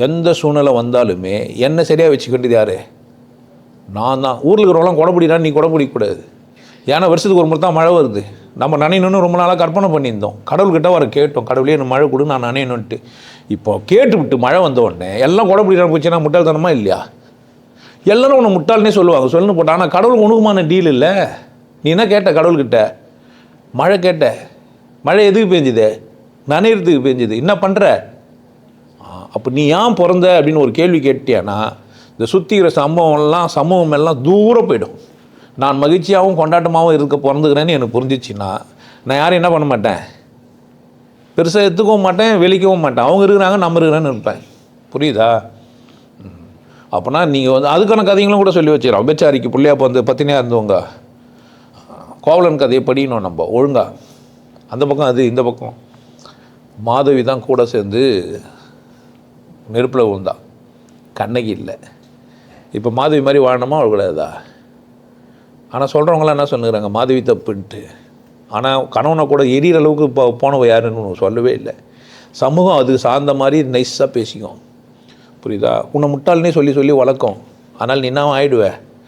எந்த சூழ்நிலை வந்தாலுமே என்ன சரியாக வச்சுக்க வேண்டியது யார்? நான் தான். ஊரில் இருக்கிறவங்களாம் கொடை பிடிக்கிறான், நீ கொடை பிடிக்கக்கூடாது. ஏன்னா வருஷத்துக்கு ஒரு முறை தான் மழை வருது. நம்ம நனையணுன்னு ரொம்ப நாளாக கற்பனை பண்ணியிருந்தோம். கடவுள்கிட்ட வர கேட்டோம், கடவுளே எனக்கு மழை கொடு, நான் நனையணுன்ட்டு. இப்போ கேட்டு விட்டு மழை வந்த உடனே எல்லாம் கொடை பிடிக்கிறான்னு போச்சுன்னா முட்டாள்தனமா இல்லையா? எல்லோரும் உன்னை முட்டாள்னே சொல்லுவாங்க, சொல்லணும் போட்டால். ஆனால் கடவுள் உனக்குமான டீல் இல்லை. நீ என்ன கேட்ட கடவுள்கிட்ட? மழை கேட்ட. மழை எதுக்கு பெஞ்சுது? நனையிறதுக்கு பெஞ்சுது. என்ன பண்ணுற? அப்போ நீ ஏன் பிறந்த அப்படின்னு ஒரு கேள்வி கேட்டியானா இந்த சுற்றிக்கிற சமூகம் எல்லாம் தூரம் போயிடும். நான் மகிழ்ச்சியாகவும் கொண்டாட்டமாகவும் இருக்க பிறந்துக்கிறேன்னு எனக்கு புரிஞ்சிச்சுன்னா நான் யாரும் என்ன பண்ண மாட்டேன், பெருசாக எடுத்துக்கவும் மாட்டேன், வெளிக்கவும் மாட்டேன். அவங்க இருக்கிறாங்க, நம்ம இருக்கிறேன்னு இருப்பேன். புரியுதா? அப்போனா நீங்கள் அதுக்கான கதைகளும் கூட சொல்லி வச்சுக்கிறோம். அபச்சாரிக்கு பிள்ளையா பத்தினியாக இருந்தவங்க கோவலன் கதையை படிக்கணும் நம்ம ஒழுங்கா. அந்த பக்கம் அது, இந்த பக்கம் மாதவி தான் கூட சேர்ந்து நெருப்பில் விழுந்தா, கண்ணகி இல்லை. இப்போ மாதவி மாதிரி வாழணுமா வாழக்கூடாதா? ஆனால் சொல்கிறவங்களாம் என்ன சொன்னுக்கிறாங்க, மாதவி தப்புன்ட்டு. ஆனால் கணவனை கூட எரியிற அளவுக்கு போனவ யாருன்னு சொல்லவே இல்லை. சமூகம் அது சார்ந்த மாதிரி நைஸாக பேசிக்கும். புரியுதா? உன்னை முட்டாள்னே சொல்லி வளர்க்கும். ஆனால் நீ என்ன ஆகிடுவேன்?